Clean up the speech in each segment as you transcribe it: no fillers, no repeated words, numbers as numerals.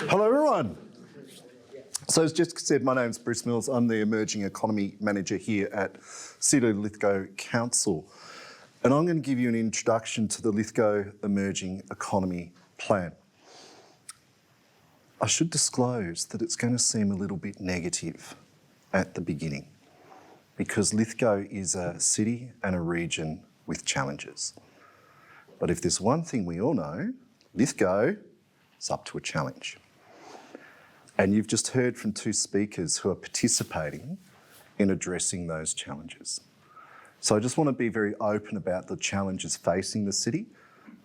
Hello everyone. So as Jessica said, my name's Bruce Mills. I'm the Emerging Economy Manager here at Cedar Lithgow Council. And I'm going to give you an introduction to the Lithgow Emerging Economy Plan. I should disclose that it's going to seem a little bit negative at the beginning because Lithgow is a city and a region with challenges. But if there's one thing we all know, Lithgow is up to a challenge. And you've just heard from two speakers who are participating in addressing those challenges. So I just want to be very open about the challenges facing the city,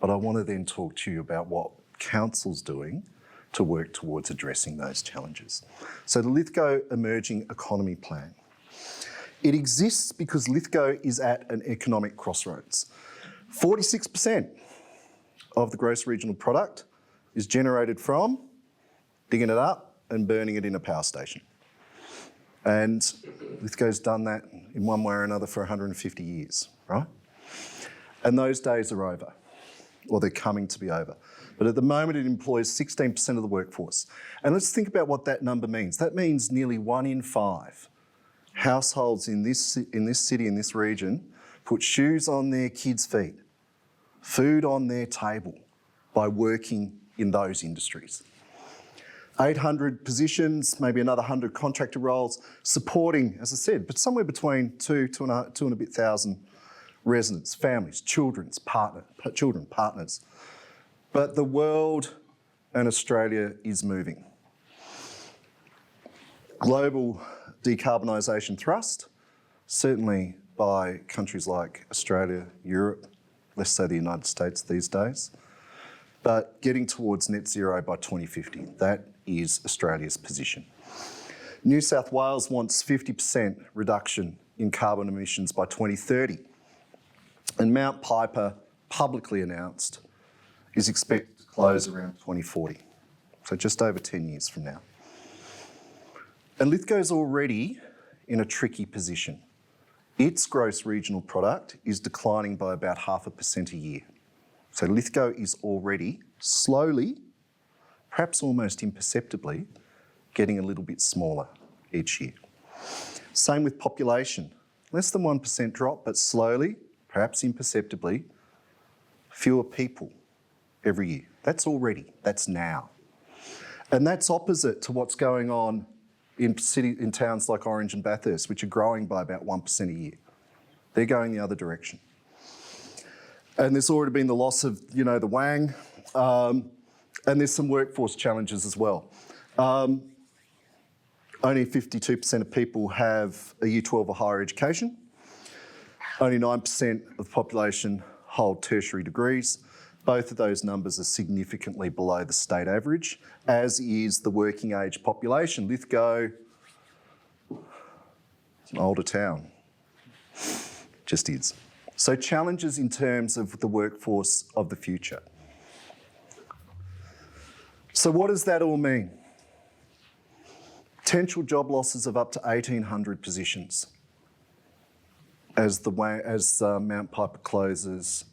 but I want to then talk to you about what Council's doing to work towards addressing those challenges. So the Lithgow Emerging Economy Plan. It exists because Lithgow is at an economic crossroads. 46% of the gross regional product is generated from digging it up and burning it in a power station. And Lithgow's done that in one way or another for 150 years, right? And those days are over, or they're coming to be over. But at the moment it employs 16% of the workforce. And let's think about what that number means. That means nearly 1 in 5 households in this city, in this region, put shoes on their kids' feet, food on their table by working in those industries. 800 positions, maybe another 100 contractor roles, supporting, as I said, but somewhere between two and a bit thousand residents, families, children, partners. But the world and Australia is moving. Global decarbonisation thrust, certainly by countries like Australia, Europe, let's say the United States these days, but getting towards net zero by 2050. That is Australia's position. New South Wales wants 50% reduction in carbon emissions by 2030. And Mount Piper, publicly announced, is expected to close around 2040. So just over 10 years from now. And Lithgow's already in a tricky position. Its gross regional product is declining by about 0.5% a year. So Lithgow is already slowly, perhaps almost imperceptibly, getting a little bit smaller each year. Same with population. Less than 1% drop, but slowly, perhaps imperceptibly, fewer people every year. That's already, that's now. And that's opposite to what's going on in towns like Orange and Bathurst, which are growing by about 1% a year. They're going the other direction. And there's already been the loss of, the Wang, and there's some workforce challenges as well. Only 52% of people have a Year 12 or higher education. Only 9% of the population hold tertiary degrees. Both of those numbers are significantly below the state average, as is the working age population. Lithgow is an older town, just is. So challenges in terms of the workforce of the future. So what does that all mean? Potential job losses of up to 1,800 positions as Mount Piper closes,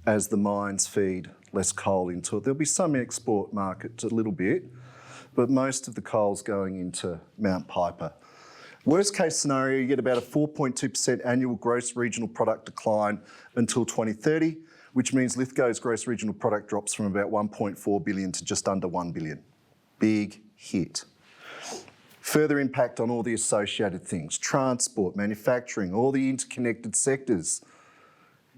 as the mines feed less coal into it. There'll be some export market, a little bit, but most of the coal's going into Mount Piper. Worst case scenario, you get about a 4.2% annual gross regional product decline until 2030, which means Lithgow's gross regional product drops from about 1.4 billion to just under 1 billion. Big hit. Further impact on all the associated things, transport, manufacturing, all the interconnected sectors.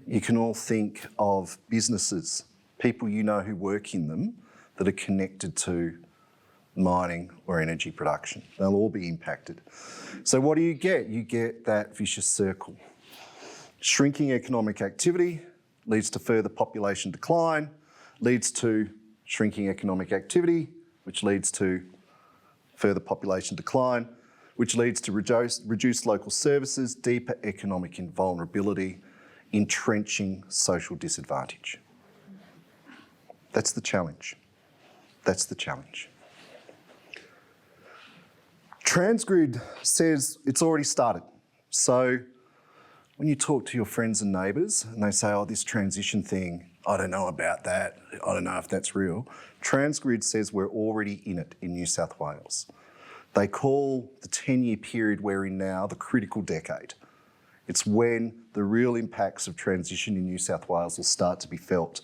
You can all think of businesses, people you know who work in them, that are connected to mining or energy production. They'll all be impacted. So what do? You get that vicious circle. Shrinking economic activity leads to further population decline, leads to shrinking economic activity, which leads to further population decline, which leads to reduced local services, deeper economic vulnerability, entrenching social disadvantage. That's the challenge. That's the challenge. Transgrid says it's already started. So when you talk to your friends and neighbours and they say, oh, this transition thing, I don't know about that. I don't know if that's real. Transgrid says we're already in it in New South Wales. They call the 10-year period we're in now the critical decade. It's when the real impacts of transition in New South Wales will start to be felt.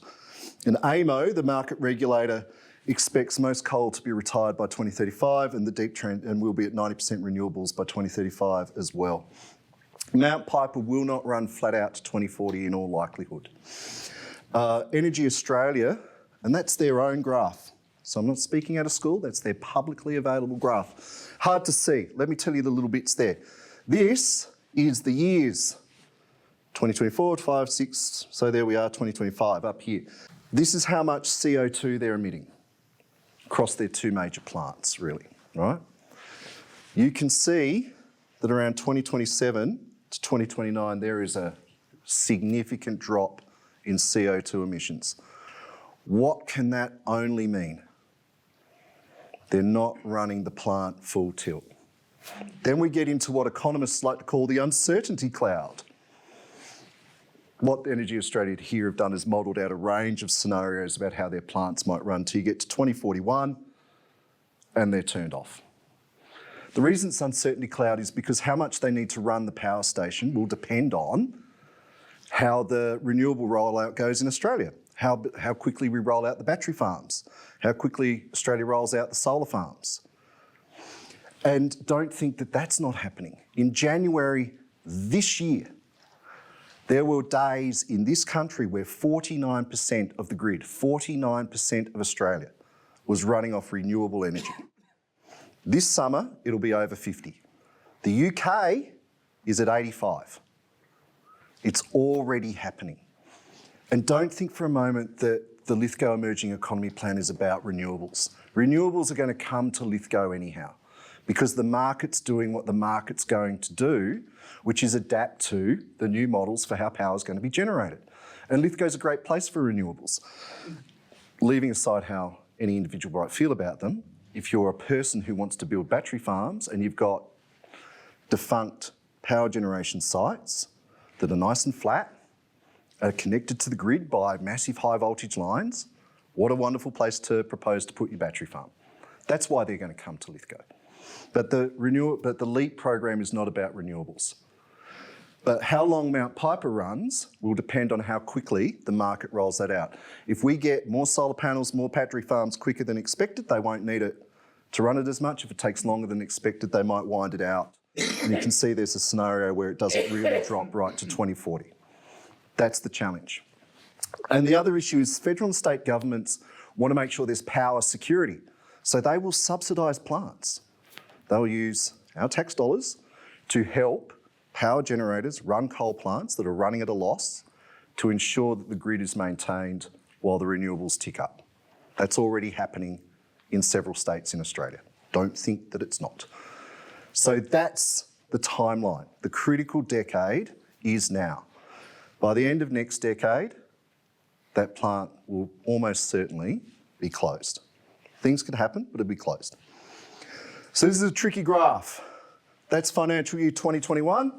And AEMO, the market regulator, expects most coal to be retired by 2035 and the deep trend, and we'll be at 90% renewables by 2035 as well. Mount Piper will not run flat out to 2040 in all likelihood. Energy Australia, and that's their own graph. So I'm not speaking out of school, that's their publicly available graph. Hard to see, let me tell you the little bits there. This is the years, 2024, 5, 6, so there we are, 2025 up here. This is how much CO2 they're emitting across their two major plants, really, right? You can see that around 2027 to 2029, there is a significant drop in CO2 emissions. What can that only mean? They're not running the plant full tilt. Then we get into what economists like to call the uncertainty cloud. What Energy Australia here have done is modelled out a range of scenarios about how their plants might run till you get to 2041 and they're turned off. The reason it's uncertainty cloud is because how much they need to run the power station will depend on how the renewable rollout goes in Australia, how quickly we roll out the battery farms, how quickly Australia rolls out the solar farms. And don't think that that's not happening. In January this year, there were days in this country where 49% of the grid, 49% of Australia was running off renewable energy. This summer, it'll be over 50. The UK is at 85. It's already happening. And don't think for a moment that the Lithgow Emerging Economy Plan is about renewables. Renewables are going to come to Lithgow anyhow, because the market's doing what the market's going to do, which is adapt to the new models for how power is going to be generated. And Lithgow's a great place for renewables. Leaving aside how any individual might feel about them, if you're a person who wants to build battery farms and you've got defunct power generation sites that are nice and flat, are connected to the grid by massive high voltage lines, what a wonderful place to propose to put your battery farm. That's why they're going to come to Lithgow. But the LEEP program is not about renewables. But how long Mount Piper runs will depend on how quickly the market rolls that out. If we get more solar panels, more battery farms quicker than expected, they won't need it to run it as much. If it takes longer than expected, they might wind it out. And you can see there's a scenario where it doesn't really drop right to 2040. That's the challenge. And the other issue is federal and state governments want to make sure there's power security. So they will subsidise plants. They'll use our tax dollars to help power generators run coal plants that are running at a loss to ensure that the grid is maintained while the renewables tick up. That's already happening in several states in Australia. Don't think that it's not. So that's the timeline. The critical decade is now. By the end of next decade, that plant will almost certainly be closed. Things could happen, but it'll be closed. So this is a tricky graph. That's financial year 2021.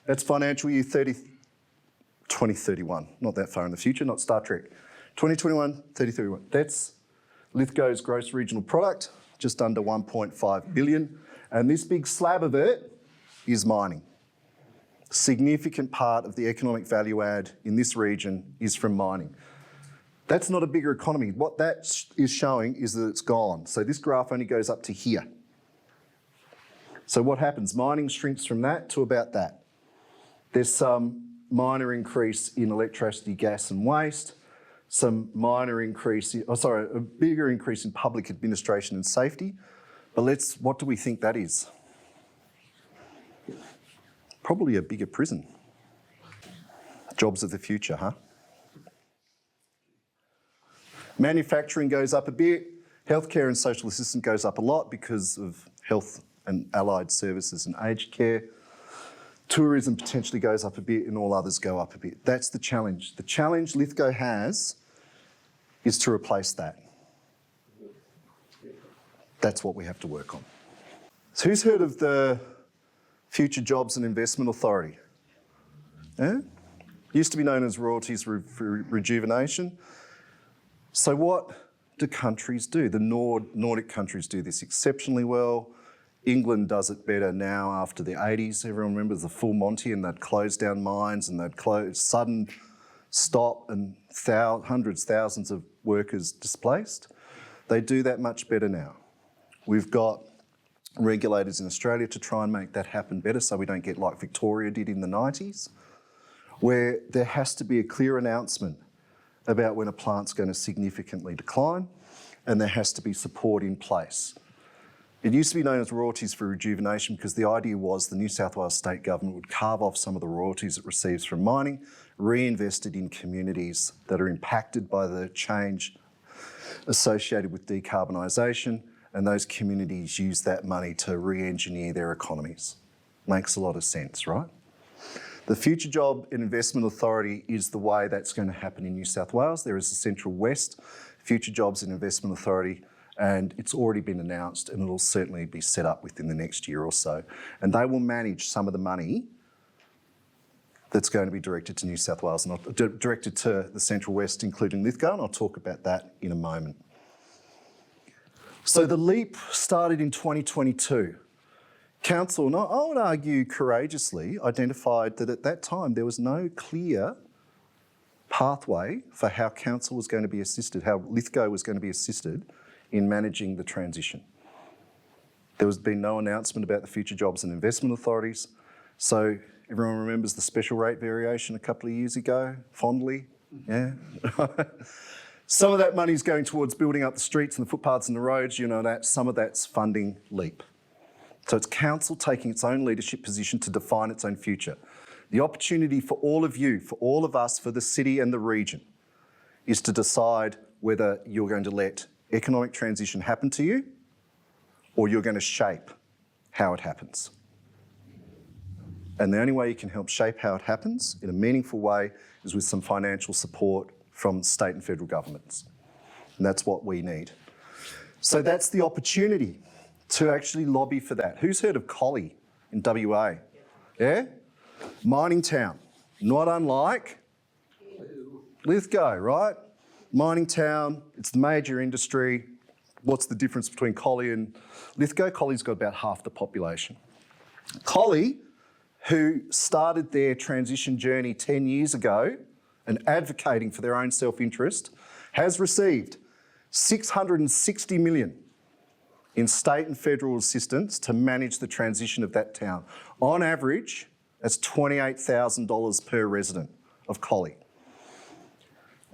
That's financial year 2031. Not that far in the future, not Star Trek. 2021, 3031. That's Lithgow's gross regional product, just under 1.5 billion. And this big slab of it is mining. A significant part of the economic value add in this region is from mining. That's not a bigger economy. What that is showing is that it's gone. So this graph only goes up to here. So what happens? Mining shrinks from that to about that. There's some minor increase in electricity, gas and waste, some minor increase, a bigger increase in public administration and safety. But what do we think that is? Probably a bigger prison. Jobs of the future, huh? Manufacturing goes up a bit. Healthcare and social assistance goes up a lot because of health and allied services and aged care. Tourism potentially goes up a bit and all others go up a bit. That's the challenge. The challenge Lithgow has is to replace that. That's what we have to work on. So who's heard of the Future Jobs and Investment Authority? Used to be known as royalties for rejuvenation. So what do countries do? The Nordic countries do this exceptionally well. England does it better now after the 80s. Everyone remembers the full Monty, and they'd close down mines and they'd close, sudden stop, and hundreds, thousands of workers displaced. They do that much better now. We've got regulators in Australia to try and make that happen better so we don't get like Victoria did in the 90s, where there has to be a clear announcement about when a plant's going to significantly decline, and there has to be support in place. It used to be known as royalties for rejuvenation because the idea was the New South Wales state government would carve off some of the royalties it receives from mining, reinvest it in communities that are impacted by the change associated with decarbonisation, and those communities use that money to re-engineer their economies. Makes a lot of sense, right? The Future Job and Investment Authority is the way that's going to happen in New South Wales. There is a Central West Future Jobs and Investment Authority, and it's already been announced, and it'll certainly be set up within the next year or so. And they will manage some of the money that's going to be directed to New South Wales, and directed to the Central West, including Lithgow, and I'll talk about that in a moment. So the LEEP started in 2022. Council, and I would argue courageously, identified that at that time there was no clear pathway for how council was going to be assisted, how Lithgow was going to be assisted in managing the transition. There has been no announcement about the Future Jobs and Investment Authorities. So everyone remembers the special rate variation a couple of years ago, fondly, yeah? Some of that money is going towards building up the streets and the footpaths and the roads, you know that. Some of that's funding LEAP. So it's council taking its own leadership position to define its own future. The opportunity for all of you, for all of us, for the city and the region, is to decide whether you're going to let economic transition happen to you, or you're going to shape how it happens. And the only way you can help shape how it happens in a meaningful way is with some financial support from state and federal governments. And that's what we need. So that's the opportunity to actually lobby for that. Who's heard of Collie in WA? Yeah? Mining town, not unlike Lithgow, right? Mining town, it's the major industry. What's the difference between Collie and Lithgow? Collie's got about half the population. Collie, who started their transition journey 10 years ago and advocating for their own self-interest, has received $660 million in state and federal assistance to manage the transition of that town. On average, that's $28,000 per resident of Collie.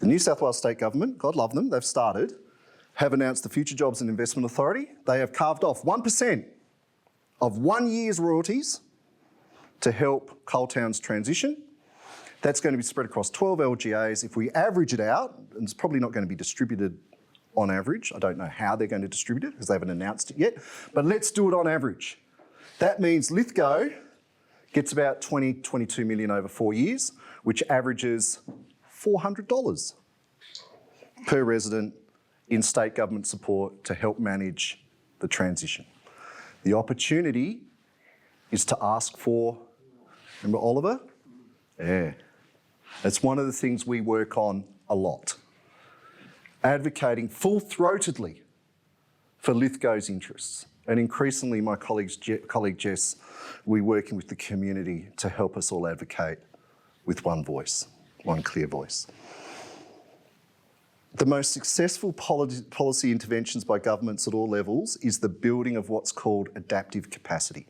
The New South Wales State Government, God love them, they've started, have announced the Future Jobs and Investment Authority. They have carved off 1% of 1 year's royalties to help coal towns transition. That's going to be spread across 12 LGAs. If we average it out, and it's probably not going to be distributed on average. I don't know how they're going to distribute it because they haven't announced it yet, but let's do it on average. That means Lithgow gets about 22 million over 4 years, which averages $400 per resident in state government support to help manage the transition. The opportunity is to ask for, remember Oliver? Yeah. It's one of the things we work on a lot. Advocating full-throatedly for Lithgow's interests. And increasingly, my colleague Jess, we're working with the community to help us all advocate with one voice, one clear voice. The most successful policy interventions by governments at all levels is the building of what's called adaptive capacity.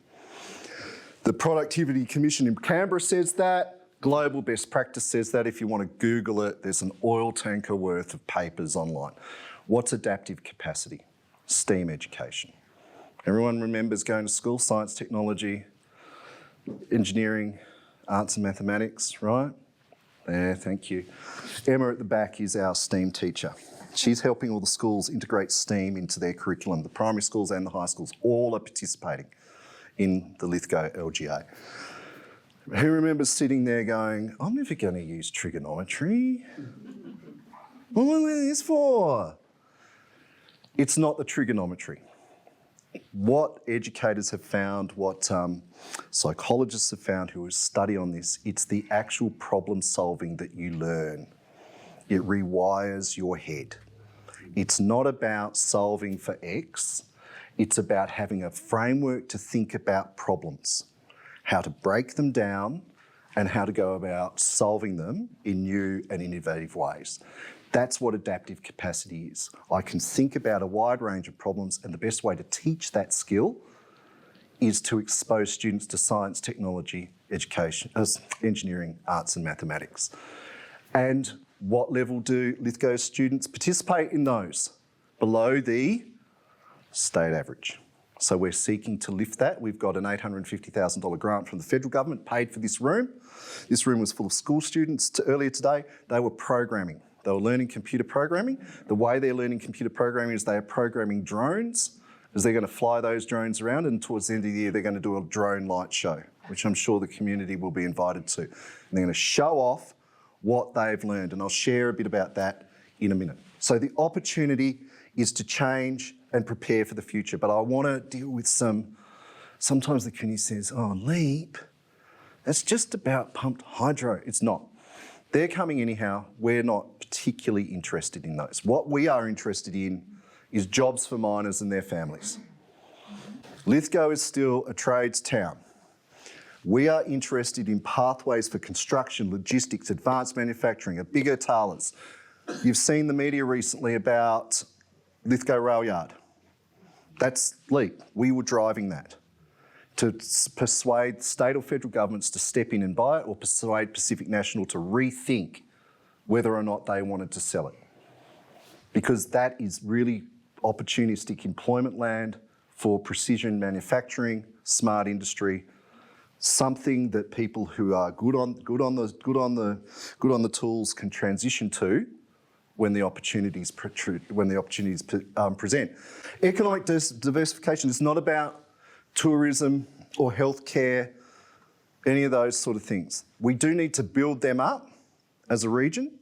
The Productivity Commission in Canberra says that. Global best practice says that. If you want to Google it, there's an oil tanker worth of papers online. What's adaptive capacity? STEAM education. Everyone remembers going to school, science, technology, engineering, arts and mathematics, right? There, thank you. Emma at the back is our STEAM teacher. She's helping all the schools integrate STEAM into their curriculum. The primary schools and the high schools all are participating in the Lithgow LGA. Who remembers sitting there going, I'm never going to use trigonometry. What am I doing this for? It's not the trigonometry. what educators have found, what psychologists have found who have studied on this, it's the actual problem solving that you learn. It rewires your head. It's not about solving for X, it's about having a framework to think about problems, how to break them down and how to go about solving them in new and innovative ways. That's what adaptive capacity is. I can think about a wide range of problems, and the best way to teach that skill is to expose students to science, technology, education, engineering, arts and mathematics. And what level do Lithgow students participate in those? Below the state average. So we're seeking to lift that. We've got an $850,000 grant from the federal government paid for this room. This room was full of school students. Earlier today, they were programming. They were learning computer programming. The way they're learning computer programming is they are programming drones, as they're going to fly those drones around, and towards the end of the year, they're going to do a drone light show, which I'm sure the community will be invited to. And they're going to show off what they've learned, and I'll share a bit about that in a minute. So the opportunity is to change and prepare for the future, but I want to deal with sometimes the community says, oh, LEEP, that's just about pumped hydro. It's not. They're coming anyhow. We're not particularly interested in those. What we are interested in is jobs for miners and their families. Lithgow is still a trades town. We are interested in pathways for construction, logistics, advanced manufacturing, a bigger tailors. You've seen the media recently about Lithgow Rail Yard. That's LEEP. We were driving that to persuade state or federal governments to step in and buy it, or persuade Pacific National to rethink whether or not they wanted to sell it. Because that is really opportunistic employment land for precision manufacturing, smart industry, something that people who are good on the tools can transition to when the opportunities present. Economic diversification is not about tourism or healthcare, any of those sort of things. We do need to build them up as a region,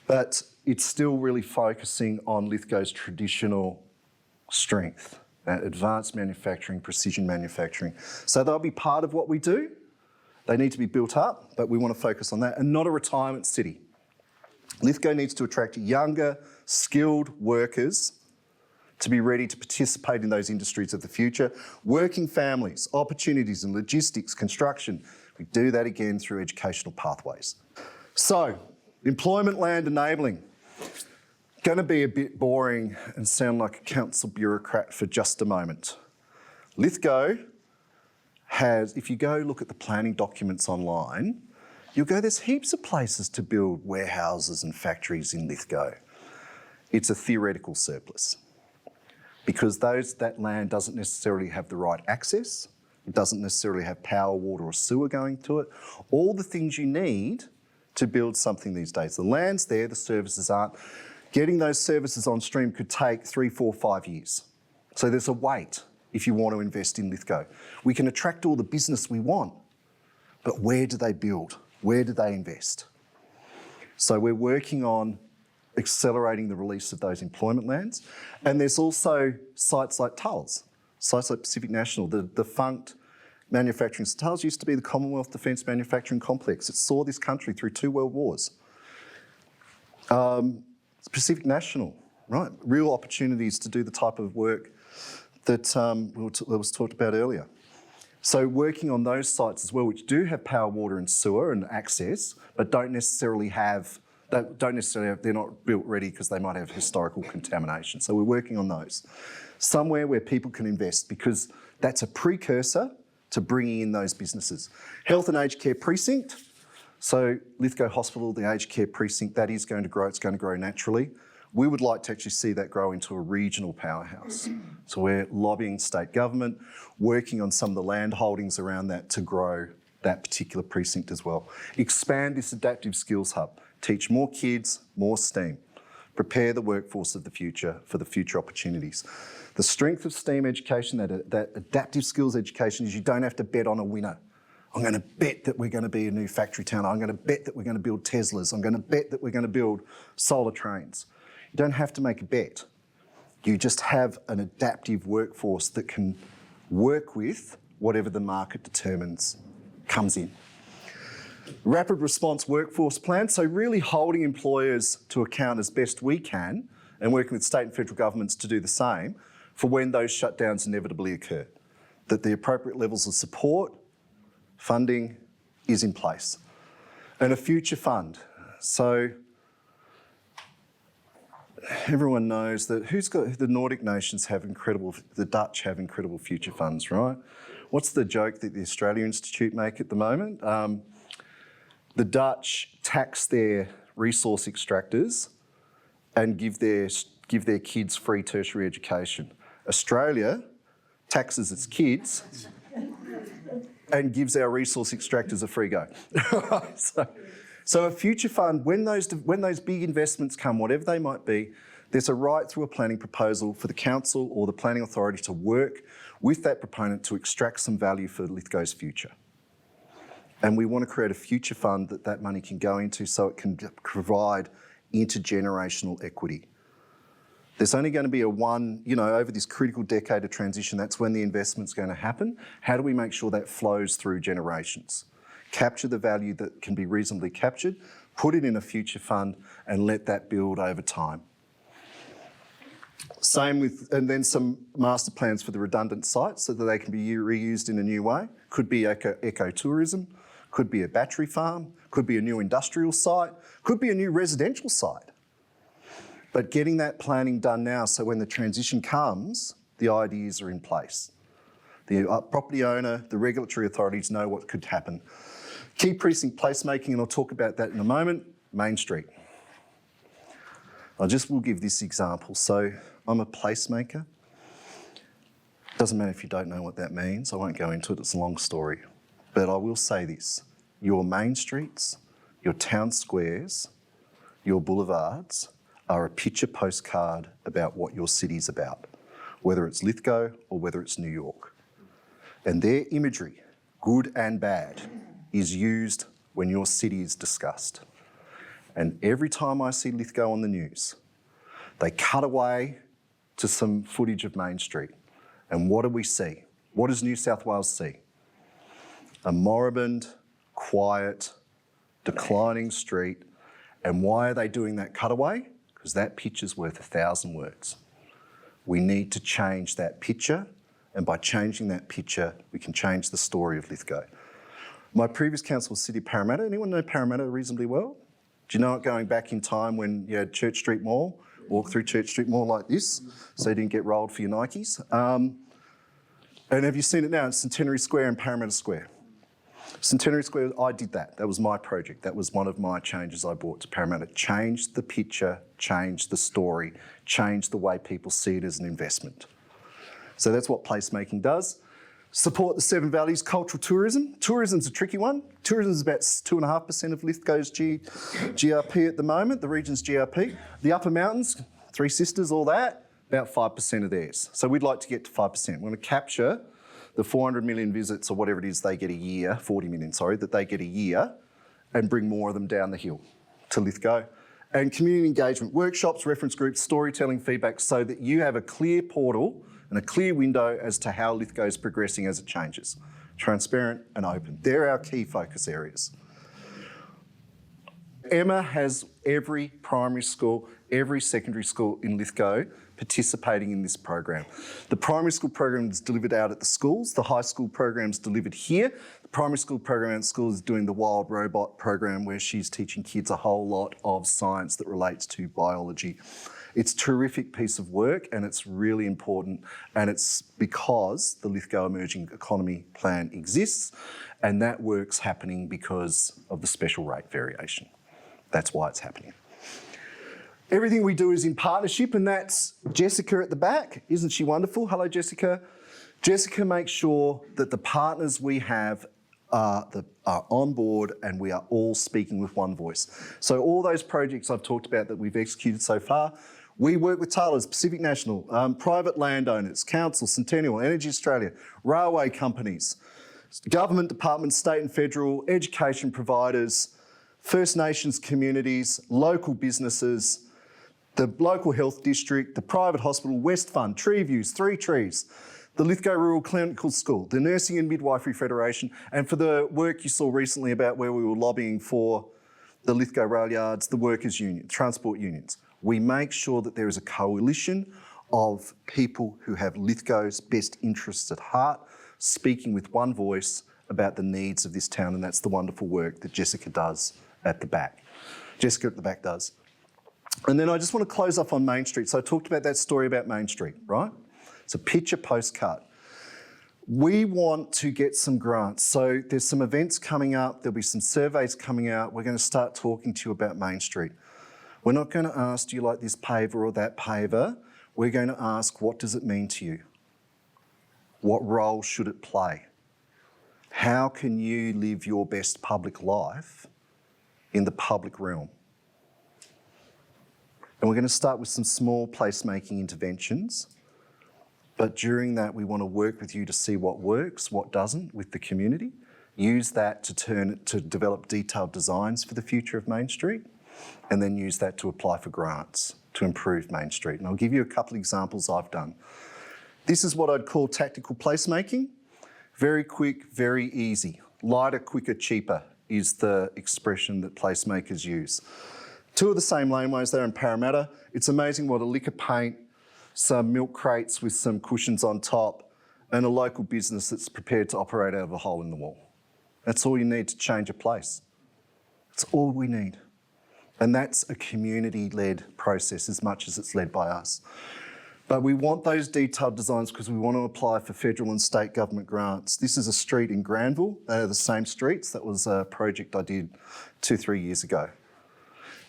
but it's still really focusing on Lithgow's traditional strength, advanced manufacturing, precision manufacturing. So they'll be part of what we do. They need to be built up, but we want to focus on that, and not a retirement city. Lithgow needs to attract younger, skilled workers to be ready to participate in those industries of the future. Working families, opportunities in logistics, construction. We do that again through educational pathways. So, employment land enabling. Going to be a bit boring and sound like a council bureaucrat for just a moment. Lithgow has, if you go look at the planning documents online, you'll go, there's heaps of places to build warehouses and factories in Lithgow. It's a theoretical surplus because that land doesn't necessarily have the right access. It doesn't necessarily have power, water or sewer going to it. All the things you need to build something these days. The land's there, the services aren't. Getting those services on stream could take 3, 4, 5 years. So there's a wait if you want to invest in Lithgow. We can attract all the business we want, but where do they build? Where do they invest? So we're working on accelerating the release of those employment lands. And there's also sites like Tulls, sites like Pacific National, the defunct manufacturing. Tulls used to be the Commonwealth Defence Manufacturing Complex. It saw this country through 2 world wars. Pacific National, right? Real opportunities to do the type of work that was talked about earlier. So working on those sites as well, which do have power, water and sewer and access, but they're not built ready because they might have historical contamination. So we're working on those. Somewhere where people can invest, because that's a precursor to bringing in those businesses. Health and aged care precinct. So Lithgow Hospital, the aged care precinct, that is going to grow. It's going to grow naturally. We would like to actually see that grow into a regional powerhouse. So we're lobbying state government, working on some of the land holdings around that to grow that particular precinct as well. Expand this adaptive skills hub. Teach more kids, more STEAM. Prepare the workforce of the future for the future opportunities. The strength of STEAM education, that adaptive skills education, is you don't have to bet on a winner. I'm going to bet that we're going to be a new factory town. I'm going to bet that we're going to build Teslas. I'm going to bet that we're going to build solar trains. You don't have to make a bet. You just have an adaptive workforce that can work with whatever the market determines comes in. Rapid response workforce plan, so really holding employers to account as best we can and working with state and federal governments to do the same for when those shutdowns inevitably occur. That the appropriate levels of support, funding is in place. And a future fund. So everyone knows that the Nordic nations have the Dutch have incredible future funds, right? What's the joke that the Australia Institute make at the moment? The Dutch tax their resource extractors and give their kids free tertiary education. Australia taxes its kids and gives our resource extractors a free go. So a future fund, when those big investments come, whatever they might be, there's a right through a planning proposal for the council or the planning authority to work with that proponent to extract some value for Lithgow's future. And we want to create a future fund that money can go into so it can provide intergenerational equity. There's only going to be over this critical decade of transition, that's when the investment's going to happen. How do we make sure that flows through generations? Capture the value that can be reasonably captured, put it in a future fund and let that build over time. And then some master plans for the redundant sites so that they can be reused in a new way. Could be ecotourism, could be a battery farm, could be a new industrial site, could be a new residential site. But getting that planning done now so when the transition comes, the ideas are in place. The property owner, the regulatory authorities know what could happen. Key precinct placemaking, and I'll talk about that in a moment, Main Street. Will give this example. So I'm a placemaker. Doesn't matter if you don't know what that means. I won't go into it, it's a long story. But I will say this, your main streets, your town squares, your boulevards are a picture postcard about what your city's about, whether it's Lithgow or whether it's New York. And their imagery, good and bad, is used when your city is discussed. And every time I see Lithgow on the news, they cut away to some footage of Main Street. And what do we see? What does New South Wales see? A moribund, quiet, declining street. And why are they doing that cutaway? Because that picture's worth 1,000 words. We need to change that picture, and by changing that picture, we can change the story of Lithgow. My previous council was City of Parramatta. Anyone know Parramatta reasonably well? Do you know it going back in time when you had Church Street Mall, walk through Church Street Mall like this, so you didn't get rolled for your Nikes? And have you seen it now? It's Centenary Square and Parramatta Square. Centenary Square, I did that. That was my project. That was one of my changes I brought to Parramatta. Change the picture, change the story, change the way people see it as an investment. So that's what placemaking does. Support the Seven Valleys cultural tourism. Tourism's a tricky one. Tourism is about 2.5% of Lithgow's GRP at the moment, the region's GRP. The Upper Mountains, Three Sisters, all that, about 5% of theirs. So we'd like to get to 5%. We're going to capture the 400 million visits or whatever it is they get a year, 40 million, sorry, that they get a year, and bring more of them down the hill to Lithgow. And community engagement, workshops, reference groups, storytelling, feedback, so that you have a clear portal and a clear window as to how Lithgow is progressing as it changes. Transparent and open. They're our key focus areas. Emma has every primary school, every secondary school in Lithgow participating in this program. The primary school program is delivered out at the schools. The high school program is delivered here. The primary school program at school is doing the Wild Robot program where she's teaching kids a whole lot of science that relates to biology. It's a terrific piece of work and it's really important, and it's because the Lithgow Emerging Economy Plan exists, and that work's happening because of the special rate variation. That's why it's happening. Everything we do is in partnership, and that's Jessica at the back. Isn't she wonderful? Hello, Jessica. Jessica makes sure that the partners we have are on board and we are all speaking with one voice. So all those projects I've talked about that we've executed so far, we work with Taylor's, Pacific National, private landowners, council, Centennial, Energy Australia, railway companies, government departments, state and federal, education providers, First Nations communities, local businesses, the local health district, the private hospital, West Fund, Tree Views, Three Trees, the Lithgow Rural Clinical School, the Nursing and Midwifery Federation, and for the work you saw recently about where we were lobbying for the Lithgow Rail Yards, the workers' union, transport unions. We make sure that there is a coalition of people who have Lithgow's best interests at heart, speaking with one voice about the needs of this town, and that's the wonderful work that Jessica does at the back. Jessica at the back does. And then I just want to close off on Main Street. So I talked about that story about Main Street, right? It's a picture postcard. We want to get some grants. So there's some events coming up. There'll be some surveys coming out. We're going to start talking to you about Main Street. We're not going to ask, do you like this paver or that paver? We're going to ask, what does it mean to you? What role should it play? How can you live your best public life in the public realm? And we're going to start with some small placemaking interventions. But during that, we want to work with you to see what works, what doesn't with the community. Use that to develop detailed designs for the future of Main Street, and then use that to apply for grants to improve Main Street. And I'll give you a couple of examples I've done. This is what I'd call tactical placemaking. Very quick, very easy. Lighter, quicker, cheaper is the expression that placemakers use. Two of the same laneways there in Parramatta. It's amazing what a lick of paint, some milk crates with some cushions on top, and a local business that's prepared to operate out of a hole in the wall. That's all you need to change a place. That's all we need. And that's a community-led process as much as it's led by us. But we want those detailed designs because we want to apply for federal and state government grants. This is a street in Granville. They are the same streets. That was a project I did 2-3 years ago.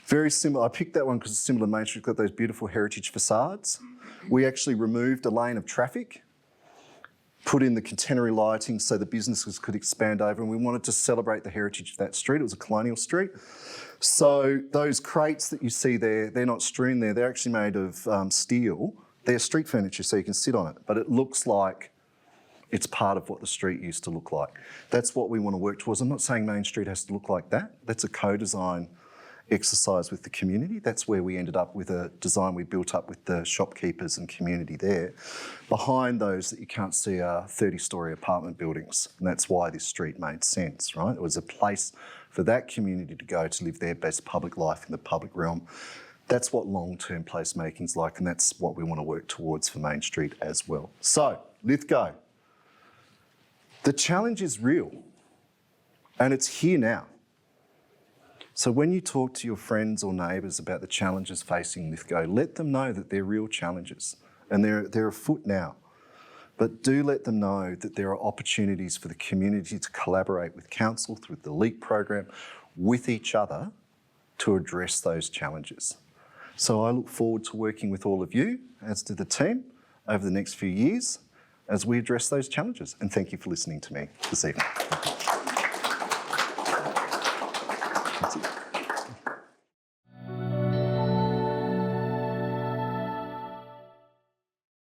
Very similar. I picked that one because it's similar to Main Street. It's got those beautiful heritage facades. We actually removed a lane of traffic, put in the contemporary lighting so the businesses could expand over, and we wanted to celebrate the heritage of that street. It was a colonial street. So those crates that you see there, they're not strewn there. They're actually made of steel. They're street furniture, so you can sit on it, but it looks like it's part of what the street used to look like. That's what we want to work towards. I'm not saying Main Street has to look like that. That's a co-design exercise with the community. That's where we ended up with a design we built up with the shopkeepers and community there. Behind those that you can't see are 30-storey apartment buildings, and that's why this street made sense, right? It was a place for that community to go to live their best public life in the public realm. That's what long-term placemaking's like, and that's what we want to work towards for Main Street as well. So, Lithgow. The challenge is real, and it's here now. So when you talk to your friends or neighbours about the challenges facing Lithgow, let them know that they're real challenges, and they're afoot now. But do let them know that there are opportunities for the community to collaborate with council through the LEEP program, with each other, to address those challenges. So I look forward to working with all of you, as do the team, over the next few years as we address those challenges. And thank you for listening to me this evening. That's it.